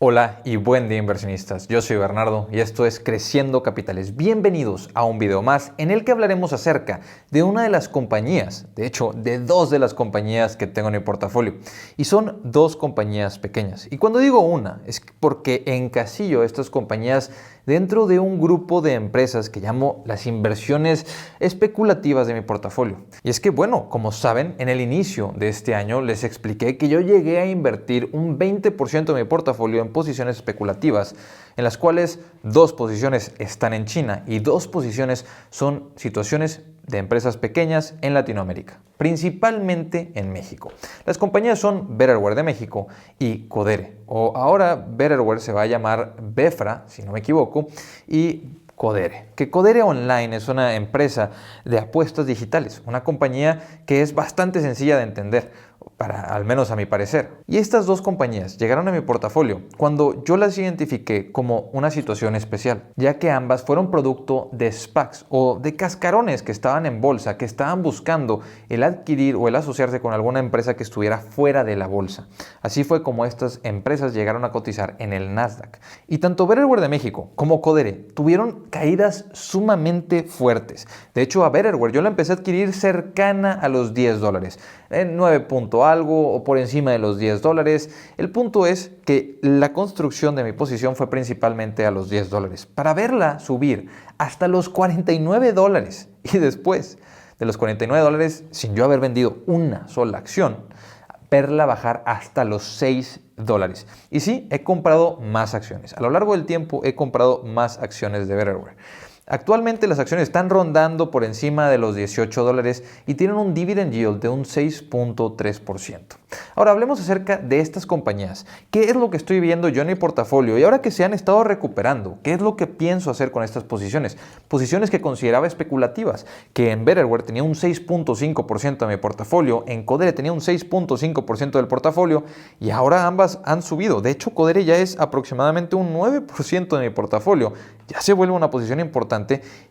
Hola y buen día inversionistas, yo soy Bernardo y esto es Creciendo Capitales. Bienvenidos a un video más en el que hablaremos acerca de una de las compañías, de hecho de dos de las compañías que tengo en mi portafolio, y son dos compañías pequeñas. Y cuando digo una es porque encasillo estas compañías dentro de un grupo de empresas que llamo las inversiones especulativas de mi portafolio. Y es que bueno, como saben, en el inicio de este año les expliqué que yo llegué a invertir un 20% de mi portafolio en posiciones especulativas, en las cuales dos posiciones están en China y dos posiciones son situaciones de empresas pequeñas en Latinoamérica, principalmente en México. Las compañías son Betterware de México y Codere, o ahora Betterware se va a llamar Befra, si no me equivoco, y Codere. Que Codere Online es una empresa de apuestas digitales, una compañía que es bastante sencilla de entender, al menos a mi parecer. Y estas dos compañías llegaron a mi portafolio cuando yo las identifiqué como una situación especial, ya que ambas fueron producto de SPACs o de cascarones que estaban en bolsa, que estaban buscando el adquirir o el asociarse con alguna empresa que estuviera fuera de la bolsa. Así fue como estas empresas llegaron a cotizar en el Nasdaq. Y tanto Betterware de México como Codere tuvieron caídas sumamente fuertes. De hecho, a Betterware yo la empecé a adquirir cercana a los $10, en 9 punto algo o por encima de los $10. El punto es que la construcción de mi posición fue principalmente a los $10, para verla subir hasta los $49 y después de los $49, sin yo haber vendido una sola acción, verla bajar hasta los $6. Y sí, he comprado más acciones. A lo largo del tiempo he comprado más acciones de Betterware. Actualmente las acciones están rondando por encima de los $18 y tienen un dividend yield de un 6.3%. Ahora hablemos acerca de estas compañías. ¿Qué es lo que estoy viendo yo en mi portafolio? Y ahora que se han estado recuperando, ¿qué es lo que pienso hacer con estas posiciones? Posiciones que consideraba especulativas, que en Betterware tenía un 6.5% de mi portafolio, en Codere tenía un 6.5% del portafolio y ahora ambas han subido. De hecho, Codere ya es aproximadamente un 9% de mi portafolio. Ya se vuelve una posición importante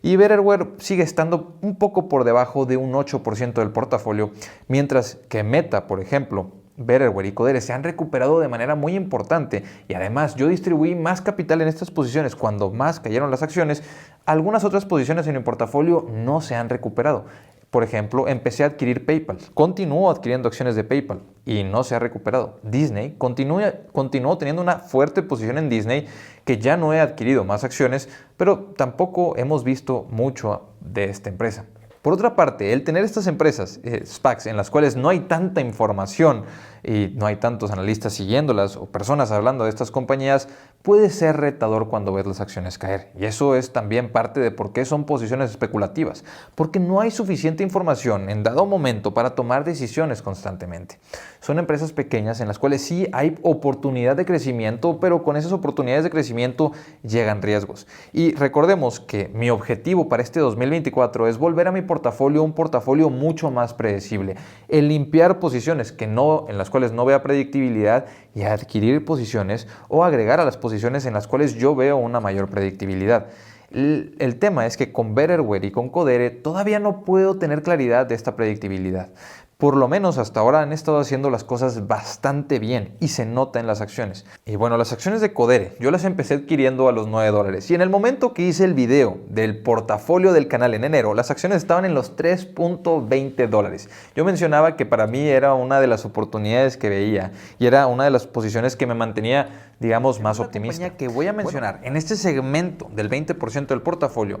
y Betterware sigue estando un poco por debajo de un 8% del portafolio, mientras que Meta, por ejemplo, Betterware y Codere se han recuperado de manera muy importante y además yo distribuí más capital en estas posiciones cuando más cayeron las acciones. Algunas otras posiciones en mi portafolio no se han recuperado. Por ejemplo, empecé a adquirir PayPal, continúo adquiriendo acciones de PayPal y no se ha recuperado. Disney, continúo teniendo una fuerte posición en Disney, que ya no he adquirido más acciones, pero tampoco hemos visto mucho de esta empresa. Por otra parte, el tener estas empresas, SPACs, en las cuales no hay tanta información y no hay tantos analistas siguiéndolas o personas hablando de estas compañías, puede ser retador cuando ves las acciones caer. Y eso es también parte de por qué son posiciones especulativas, porque no hay suficiente información en dado momento para tomar decisiones constantemente. Son empresas pequeñas en las cuales sí hay oportunidad de crecimiento, pero con esas oportunidades de crecimiento llegan riesgos. Y recordemos que mi objetivo para este 2024 es volver a mi portafolio un portafolio mucho más predecible, el limpiar posiciones en las cuales no vea predictibilidad y adquirir posiciones o agregar a las posiciones en las cuales yo veo una mayor predictibilidad. El tema es que con Betterware y con Codere todavía no puedo tener claridad de esta predictibilidad. Por lo menos hasta ahora han estado haciendo las cosas bastante bien y se nota en las acciones. Y bueno, las acciones de Codere, yo las empecé adquiriendo a los $9 y en el momento que hice el video del portafolio del canal en enero, las acciones estaban en los $3.20. Yo mencionaba que para mí era una de las oportunidades que veía y era una de las posiciones que me mantenía, digamos, más optimista. La compañía que voy a mencionar en este segmento del 20% del portafolio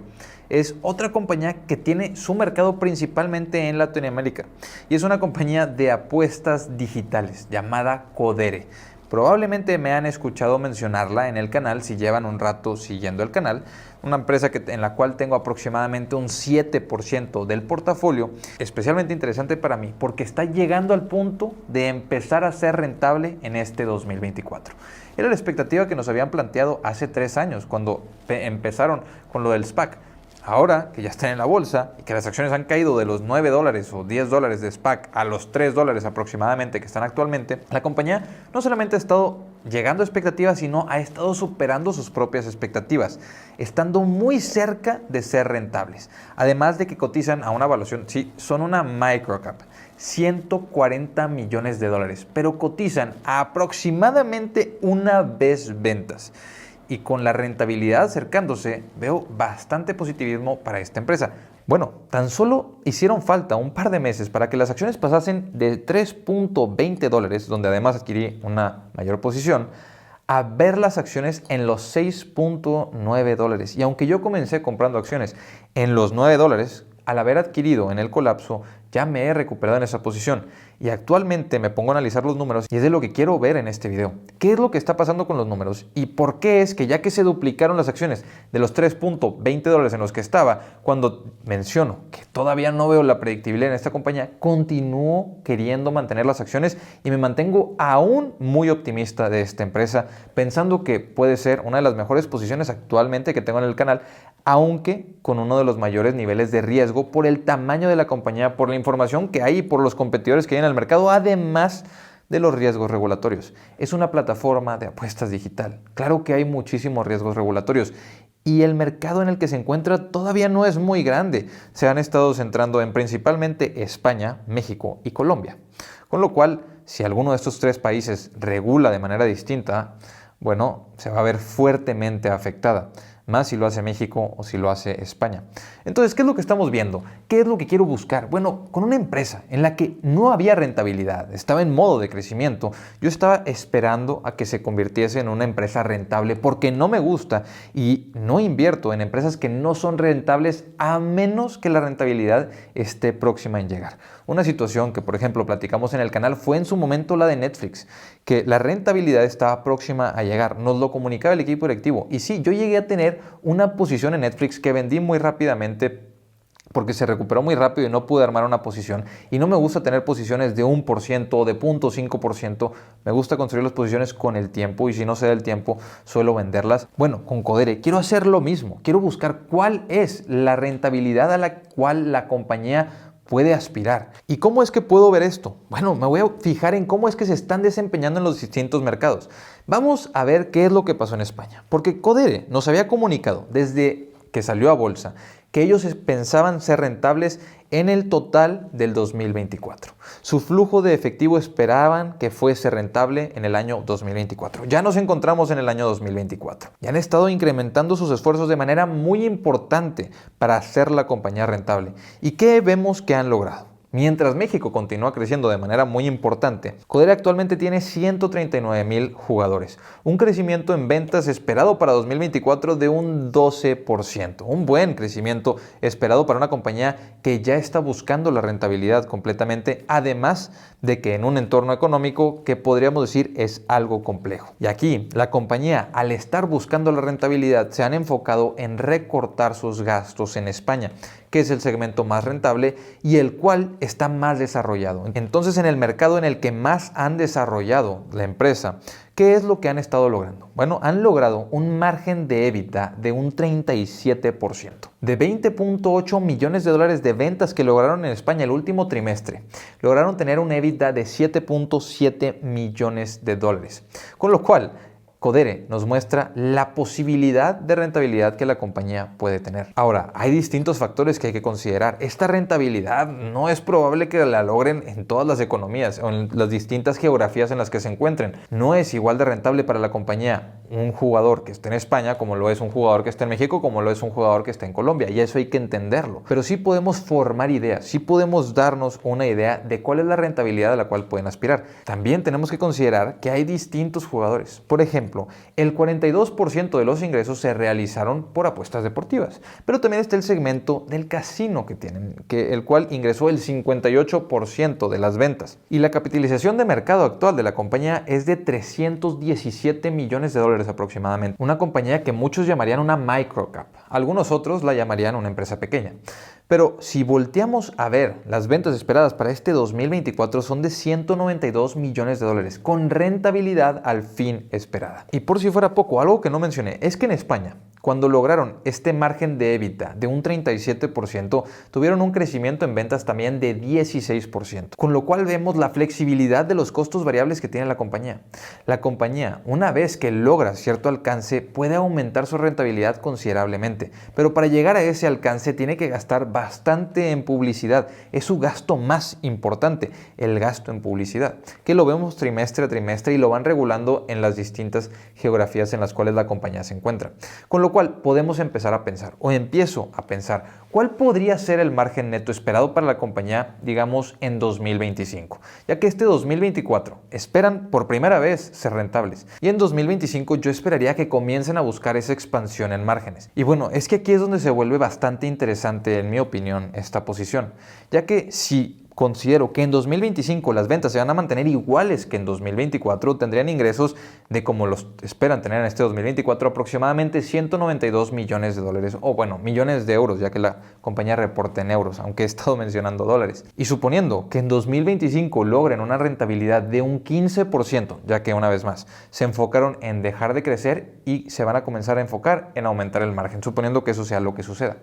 es otra compañía que tiene su mercado principalmente en Latinoamérica y es una compañía de apuestas digitales llamada Codere. Probablemente me han escuchado mencionarla en el canal si llevan un rato siguiendo el canal. Una empresa en la cual tengo aproximadamente un 7% del portafolio, especialmente interesante para mí porque está llegando al punto de empezar a ser rentable en este 2024. Era la expectativa que nos habían planteado hace 3 años cuando empezaron con lo del SPAC. Ahora que ya están en la bolsa y que las acciones han caído de los $9 o $10 de SPAC a los $3 aproximadamente que están actualmente, la compañía no solamente ha estado llegando a expectativas, sino ha estado superando sus propias expectativas, estando muy cerca de ser rentables. Además de que cotizan a una evaluación, sí, son una microcap, 140 millones de dólares, pero cotizan a aproximadamente una vez ventas. Y con la rentabilidad acercándose, veo bastante positivismo para esta empresa. Bueno, tan solo hicieron falta un par de meses para que las acciones pasasen de $3.20, donde además adquirí una mayor posición, a ver las acciones en los $6.9. Y aunque yo comencé comprando acciones en los $9, al haber adquirido en el colapso, ya me he recuperado en esa posición y actualmente me pongo a analizar los números y es de lo que quiero ver en este video. ¿Qué es lo que está pasando con los números? ¿Y por qué es que ya que se duplicaron las acciones de los $3.20 en los que estaba, cuando menciono que todavía no veo la predictibilidad en esta compañía, continúo queriendo mantener las acciones y me mantengo aún muy optimista de esta empresa, pensando que puede ser una de las mejores posiciones actualmente que tengo en el canal, aunque con uno de los mayores niveles de riesgo por el tamaño de la compañía, por la información que hay y por los competidores que hay en el mercado, además de los riesgos regulatorios. Es una plataforma de apuestas digital. Claro que hay muchísimos riesgos regulatorios y el mercado en el que se encuentra todavía no es muy grande. Se han estado centrando en principalmente España, México y Colombia. Con lo cual, si alguno de estos tres países regula de manera distinta, bueno, se va a ver fuertemente afectada, más si lo hace México o si lo hace España. Entonces, ¿qué es lo que estamos viendo? ¿Qué es lo que quiero buscar? Bueno, con una empresa en la que no había rentabilidad, estaba en modo de crecimiento, yo estaba esperando a que se convirtiese en una empresa rentable porque no me gusta y no invierto en empresas que no son rentables a menos que la rentabilidad esté próxima en llegar. Una situación que, por ejemplo, platicamos en el canal fue en su momento la de Netflix, que la rentabilidad estaba próxima a llegar. Nos lo comunicaba el equipo directivo. Y sí, yo llegué a tener una posición en Netflix que vendí muy rápidamente porque se recuperó muy rápido y no pude armar una posición. Y no me gusta tener posiciones de 1% o de 0.5%. Me gusta construir las posiciones con el tiempo y si no se da el tiempo, suelo venderlas. Bueno, con Codere quiero hacer lo mismo. Quiero buscar cuál es la rentabilidad a la cual la compañía puede aspirar. ¿Y cómo es que puedo ver esto? Bueno, me voy a fijar en cómo es que se están desempeñando en los distintos mercados. Vamos a ver qué es lo que pasó en España. Porque Codere nos había comunicado desde que salió a bolsa que ellos pensaban ser rentables en el total del 2024. Su flujo de efectivo esperaban que fuese rentable en el año 2024. Ya nos encontramos en el año 2024. Y han estado incrementando sus esfuerzos de manera muy importante para hacer la compañía rentable. ¿Y qué vemos que han logrado? Mientras México continúa creciendo de manera muy importante, Codere actualmente tiene 139,000 jugadores, un crecimiento en ventas esperado para 2024 de un 12%, un buen crecimiento esperado para una compañía que ya está buscando la rentabilidad completamente, además de que en un entorno económico que podríamos decir es algo complejo. Y aquí la compañía, al estar buscando la rentabilidad, se han enfocado en recortar sus gastos en España, que es el segmento más rentable y el cual está más desarrollado. Entonces, en el mercado en el que más han desarrollado la empresa, ¿qué es lo que han estado logrando? Bueno, han logrado un margen de EBITDA de un 37%. De 20.8 millones de dólares de ventas que lograron en España el último trimestre, lograron tener un EBITDA de 7.7 millones de dólares. Con lo cual, Codere nos muestra la posibilidad de rentabilidad que la compañía puede tener. Ahora, hay distintos factores que hay que considerar. Esta rentabilidad no es probable que la logren en todas las economías o en las distintas geografías en las que se encuentren. No es igual de rentable para la compañía un jugador que esté en España como lo es un jugador que esté en México, como lo es un jugador que esté en Colombia, y eso hay que entenderlo. Pero sí podemos formar ideas, sí podemos darnos una idea de cuál es la rentabilidad a la cual pueden aspirar. También tenemos que considerar que hay distintos jugadores. Por ejemplo, el 42% de los ingresos se realizaron por apuestas deportivas, pero también está el segmento del casino que tienen, el cual ingresó el 58% de las ventas. Y la capitalización de mercado actual de la compañía es de 317 millones de dólares aproximadamente. Una compañía que muchos llamarían una microcap, algunos otros la llamarían una empresa pequeña. Pero si volteamos a ver, las ventas esperadas para este 2024 son de 192 millones de dólares, con rentabilidad al fin esperada. Y por si fuera poco, algo que no mencioné, es que en España, cuando lograron este margen de EBITDA de un 37%, tuvieron un crecimiento en ventas también de 16%, con lo cual vemos la flexibilidad de los costos variables que tiene la compañía. La compañía, una vez que logra cierto alcance, puede aumentar su rentabilidad considerablemente, pero para llegar a ese alcance tiene que gastar bastante en publicidad. Es su gasto más importante, el gasto en publicidad, que lo vemos trimestre a trimestre y lo van regulando en las distintas geografías en las cuales la compañía se encuentra. Con lo cual podemos empezar a pensar, o empiezo a pensar, ¿cuál podría ser el margen neto esperado para la compañía, digamos, en 2025? Ya que este 2024 esperan por primera vez ser rentables. Y en 2025 yo esperaría que comiencen a buscar esa expansión en márgenes. Y bueno, es que aquí es donde se vuelve bastante interesante, en mi opinión, esta posición. Ya que si considero que en 2025 las ventas se van a mantener iguales que en 2024, tendrían ingresos de, como los esperan tener en este 2024, aproximadamente 192 millones de dólares, o bueno, millones de euros, ya que la compañía reporta en euros, aunque he estado mencionando dólares. Y suponiendo que en 2025 logren una rentabilidad de un 15%, ya que una vez más se enfocaron en dejar de crecer y se van a comenzar a enfocar en aumentar el margen, suponiendo que eso sea lo que suceda,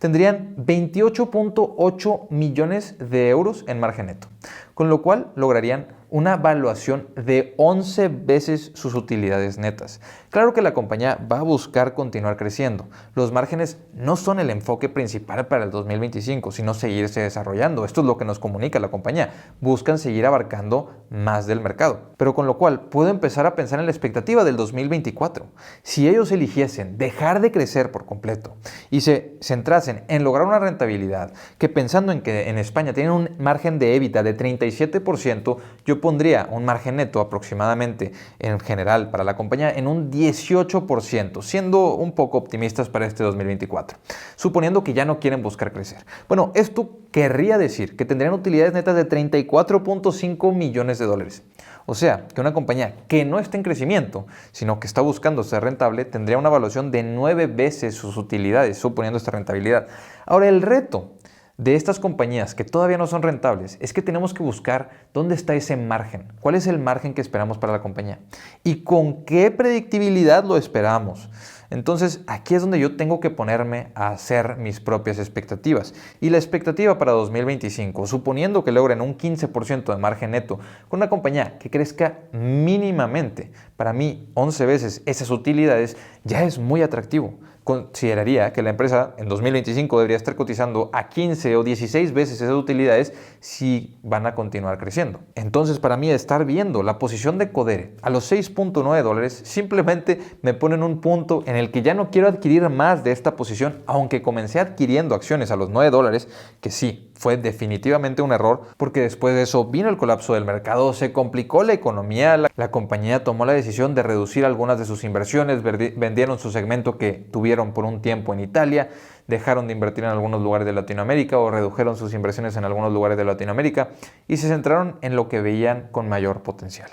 tendrían 28.8 millones de euros en margen neto, con lo cual lograrían una valuación de 11 veces sus utilidades netas. Claro que la compañía va a buscar continuar creciendo. Los márgenes no son el enfoque principal para el 2025, sino seguirse desarrollando. Esto es lo que nos comunica la compañía. Buscan seguir abarcando más del mercado. Pero con lo cual puedo empezar a pensar en la expectativa del 2024. Si ellos eligiesen dejar de crecer por completo y se centrasen en lograr una rentabilidad, que pensando en que en España tienen un margen de EBITDA de 37%, yo pondría un margen neto aproximadamente en general para la compañía en un 18%, siendo un poco optimistas para este 2024, suponiendo que ya no quieren buscar crecer. Bueno, esto querría decir que tendrían utilidades netas de 34.5 millones de dólares. O sea, que una compañía que no está en crecimiento, sino que está buscando ser rentable, tendría una evaluación de 9 veces sus utilidades, suponiendo esta rentabilidad. Ahora, el reto de estas compañías que todavía no son rentables es que tenemos que buscar dónde está ese margen, cuál es el margen que esperamos para la compañía y con qué predictibilidad lo esperamos. Entonces, aquí es donde yo tengo que ponerme a hacer mis propias expectativas. Y la expectativa para 2025, suponiendo que logren un 15% de margen neto con una compañía que crezca mínimamente, para mí 11 veces esas utilidades, ya es muy atractivo. Consideraría que la empresa en 2025 debería estar cotizando a 15 o 16 veces esas utilidades si van a continuar creciendo. Entonces, para mí, estar viendo la posición de Codere a los 6.9 dólares simplemente me pone en un punto en el que ya no quiero adquirir más de esta posición, aunque comencé adquiriendo acciones a los 9 dólares, que sí, fue definitivamente un error, porque después de eso vino el colapso del mercado, se complicó la economía, la compañía tomó la decisión de reducir algunas de sus inversiones, vendieron su segmento que tuvieron por un tiempo en Italia, dejaron de invertir en algunos lugares de Latinoamérica o redujeron sus inversiones en algunos lugares de Latinoamérica y se centraron en lo que veían con mayor potencial.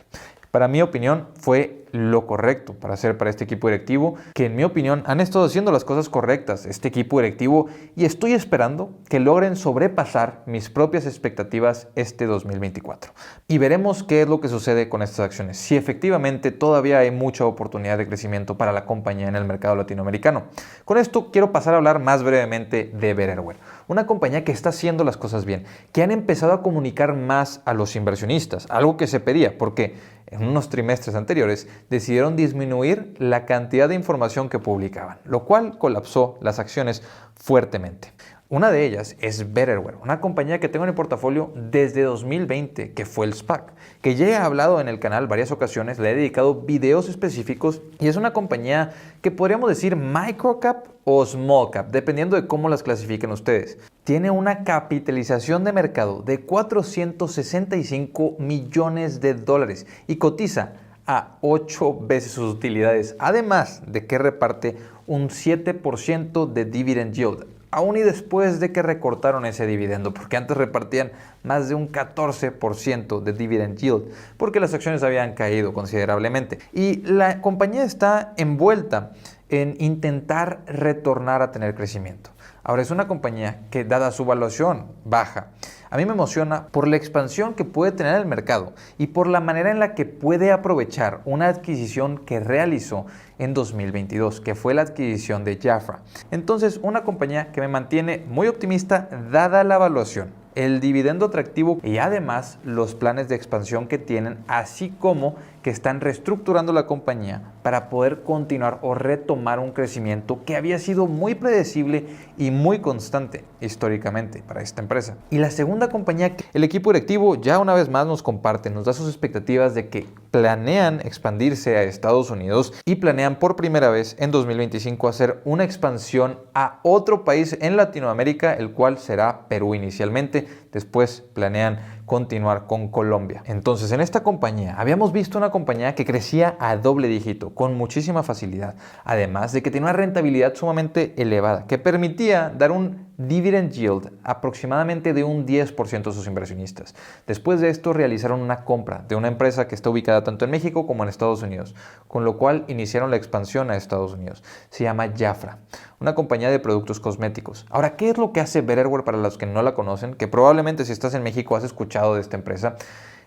Para mi opinión, fue lo correcto para hacer para este equipo directivo, que en mi opinión han estado haciendo las cosas correctas este equipo directivo, y estoy esperando que logren sobrepasar mis propias expectativas este 2024. Y veremos qué es lo que sucede con estas acciones, si efectivamente todavía hay mucha oportunidad de crecimiento para la compañía en el mercado latinoamericano. Con esto quiero pasar a hablar más brevemente de Betterware, una compañía que está haciendo las cosas bien, que han empezado a comunicar más a los inversionistas, algo que se pedía porque en unos trimestres anteriores decidieron disminuir la cantidad de información que publicaban, lo cual colapsó las acciones fuertemente. Una de ellas es Betterware, una compañía que tengo en el portafolio desde 2020, que fue el SPAC, que ya he hablado en el canal varias ocasiones, le he dedicado videos específicos y es una compañía que podríamos decir microcap o small cap, dependiendo de cómo las clasifiquen ustedes. Tiene una capitalización de mercado de 465 millones de dólares y cotiza a 8 veces sus utilidades, además de que reparte un 7% de dividend yield, aún y después de que recortaron ese dividendo, porque antes repartían más de un 14% de dividend yield, porque las acciones habían caído considerablemente. Y la compañía está envuelta en intentar retornar a tener crecimiento. Ahora, es una compañía que, dada su valuación baja, a mí me emociona por la expansión que puede tener el mercado y por la manera en la que puede aprovechar una adquisición que realizó en 2022, que fue la adquisición de Jafra. Entonces, una compañía que me mantiene muy optimista dada la valuación, el dividendo atractivo y además los planes de expansión que tienen, así como que están reestructurando la compañía para poder continuar o retomar un crecimiento que había sido muy predecible y muy constante históricamente para esta empresa. Y la segunda compañía, el equipo directivo ya una vez más nos comparte, nos da sus expectativas de que planean expandirse a Estados Unidos y planean por primera vez en 2025 hacer una expansión a otro país en Latinoamérica, el cual será Perú inicialmente. Después planean continuar con Colombia. Entonces, en esta compañía habíamos visto una compañía que crecía a doble dígito con muchísima facilidad, además de que tenía una rentabilidad sumamente elevada que permitía dar un dividend yield aproximadamente de un 10% a sus inversionistas. Después de esto realizaron una compra de una empresa que está ubicada tanto en México como en Estados Unidos, con lo cual iniciaron la expansión a Estados Unidos. Se llama Jafra, una compañía de productos cosméticos. Ahora, ¿qué es lo que hace Betterware para los que no la conocen? Que probablemente si estás en México has escuchado de esta empresa.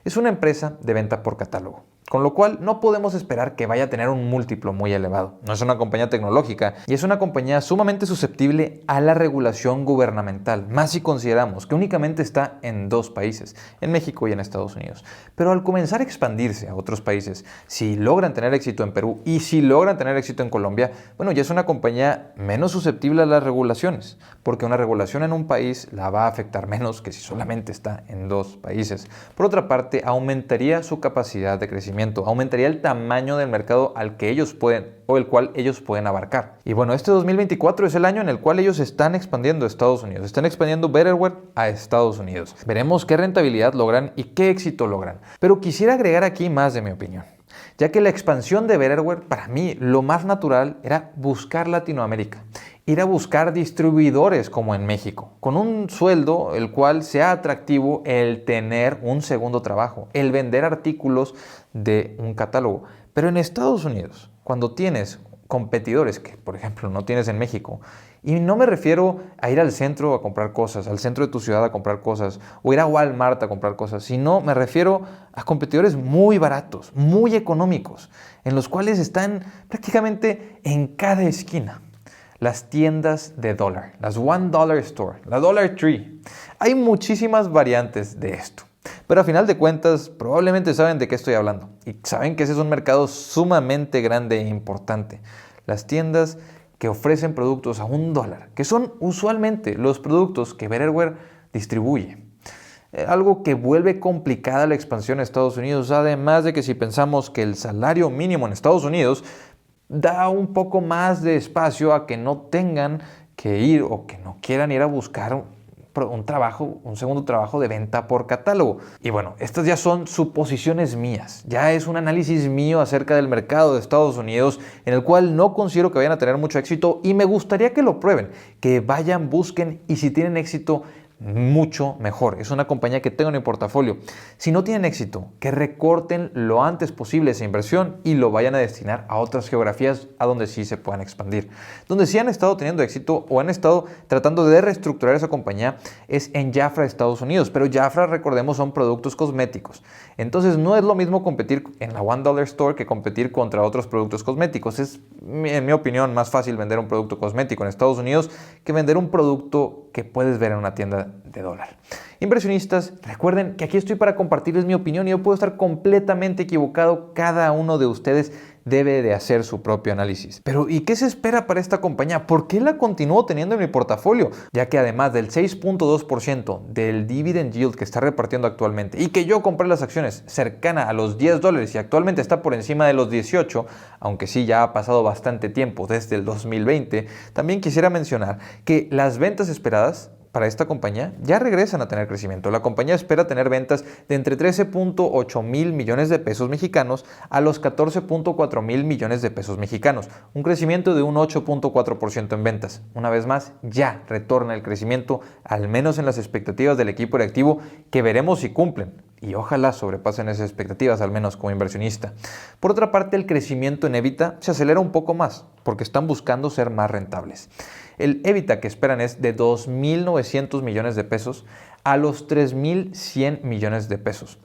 Es una empresa de venta por catálogo, con lo cual no podemos esperar que vaya a tener un múltiplo muy elevado. No es una compañía tecnológica y es una compañía sumamente susceptible a la regulación gubernamental, más si consideramos que únicamente está en dos países, en México y en Estados Unidos. Pero al comenzar a expandirse a otros países, si logran tener éxito en Perú y si logran tener éxito en Colombia, bueno, ya es una compañía menos susceptible a las regulaciones, porque una regulación en un país la va a afectar menos que si solamente está en dos países. Por otra parte, aumentaría su capacidad de crecimiento, aumentaría el tamaño del mercado al que ellos pueden o el cual ellos pueden abarcar. Y bueno, este 2024 es el año en el cual ellos están expandiendo a Estados Unidos, están expandiendo Betterware a Estados Unidos. Veremos qué rentabilidad logran y qué éxito logran. Pero quisiera agregar aquí más de mi opinión, ya que la expansión de Betterware, para mí, lo más natural era buscar Latinoamérica, ir a buscar distribuidores como en México, con un sueldo el cual sea atractivo el tener un segundo trabajo, el vender artículos de un catálogo. Pero en Estados Unidos, cuando tienes competidores que, por ejemplo, no tienes en México, y no me refiero a ir al centro a comprar cosas, al centro de tu ciudad a comprar cosas, o ir a Walmart a comprar cosas, sino me refiero a competidores muy baratos, muy económicos, en los cuales están prácticamente en cada esquina. Las tiendas de dólar, las $1 Store, la Dollar Tree. Hay muchísimas variantes de esto, pero a final de cuentas probablemente saben de qué estoy hablando y saben que ese es un mercado sumamente grande e importante. Las tiendas que ofrecen productos a $1, que son usualmente los productos que Betterware distribuye. Algo que vuelve complicada la expansión a Estados Unidos, además de que si pensamos que el salario mínimo en Estados Unidos da un poco más de espacio a que no tengan que ir o que no quieran ir a buscar un trabajo, un segundo trabajo de venta por catálogo. Y bueno, estas ya son suposiciones mías, ya es un análisis mío acerca del mercado de Estados Unidos en el cual no considero que vayan a tener mucho éxito y me gustaría que lo prueben, que vayan, busquen y si tienen éxito, mucho mejor. Es una compañía que tengo en mi portafolio. Si no tienen éxito, que recorten lo antes posible esa inversión y lo vayan a destinar a otras geografías a donde sí se puedan expandir. Donde sí han estado teniendo éxito o han estado tratando de reestructurar esa compañía es en Jafra, Estados Unidos. Pero Jafra, recordemos, son productos cosméticos. Entonces no es lo mismo competir en la $1 Store que competir contra otros productos cosméticos. Es, en mi opinión, más fácil vender un producto cosmético en Estados Unidos que vender un producto que puedes ver en una tienda de dólar. Inversionistas, recuerden que aquí estoy para compartirles mi opinión y yo puedo estar completamente equivocado. Cada uno de ustedes debe de hacer su propio análisis. Pero ¿y qué se espera para esta compañía? ¿Por qué la continúo teniendo en mi portafolio? Ya que además del 6.2% del dividend yield que está repartiendo actualmente y que yo compré las acciones cercana a los $10 y actualmente está por encima de los 18, aunque sí ya ha pasado bastante tiempo desde el 2020, también quisiera mencionar que las ventas esperadas para esta compañía ya regresan a tener crecimiento. La compañía espera tener ventas de entre 13.8 mil millones de pesos mexicanos a los 14.4 mil millones de pesos mexicanos, un crecimiento de un 8.4% en ventas. Una vez más, ya retorna el crecimiento, al menos en las expectativas del equipo directivo, que veremos si cumplen. y ojalá sobrepasen esas expectativas, al menos como inversionista. Por otra parte, el crecimiento en EBITDA se acelera un poco más, porque están buscando ser más rentables. El EBITDA que esperan es de 2.900 millones de pesos a los 3.100 millones de pesos,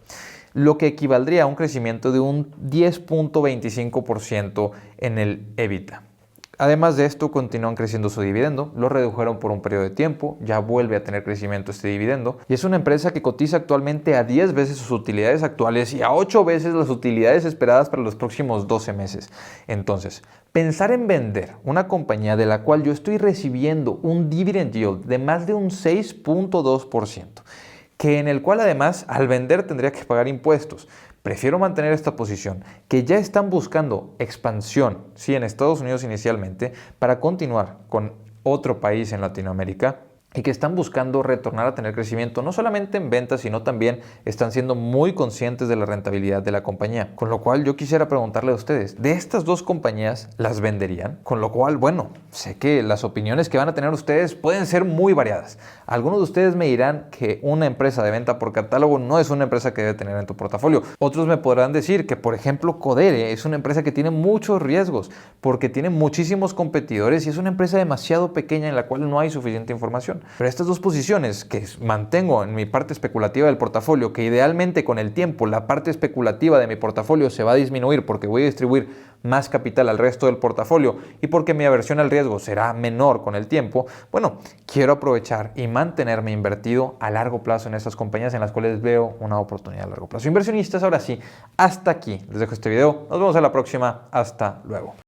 lo que equivaldría a un crecimiento de un 10.25% en el EBITDA. Además de esto, continúan creciendo su dividendo, lo redujeron por un periodo de tiempo, ya vuelve a tener crecimiento este dividendo, y es una empresa que cotiza actualmente a 10 veces sus utilidades actuales y a 8 veces las utilidades esperadas para los próximos 12 meses. Entonces, pensar en vender una compañía de la cual yo estoy recibiendo un dividend yield de más de un 6.2%, que en el cual además al vender tendría que pagar impuestos. Prefiero mantener esta posición, que ya están buscando expansión, sí, en Estados Unidos inicialmente, para continuar con otro país en Latinoamérica y que están buscando retornar a tener crecimiento no solamente en ventas, sino también están siendo muy conscientes de la rentabilidad de la compañía. Con lo cual yo quisiera preguntarle a ustedes, ¿de estas dos compañías las venderían? Con lo cual, bueno, sé que las opiniones que van a tener ustedes pueden ser muy variadas. Algunos de ustedes me dirán que una empresa de venta por catálogo no es una empresa que debe tener en tu portafolio. Otros me podrán decir que, por ejemplo, Codere es una empresa que tiene muchos riesgos porque tiene muchísimos competidores y es una empresa demasiado pequeña en la cual no hay suficiente información. Pero estas dos posiciones que mantengo en mi parte especulativa del portafolio, que idealmente con el tiempo la parte especulativa de mi portafolio se va a disminuir porque voy a distribuir más capital al resto del portafolio y porque mi aversión al riesgo será menor con el tiempo, bueno, quiero aprovechar y mantenerme invertido a largo plazo en estas compañías en las cuales veo una oportunidad a largo plazo. Inversionistas, ahora sí, hasta aquí les dejo este video. Nos vemos en la próxima. Hasta luego.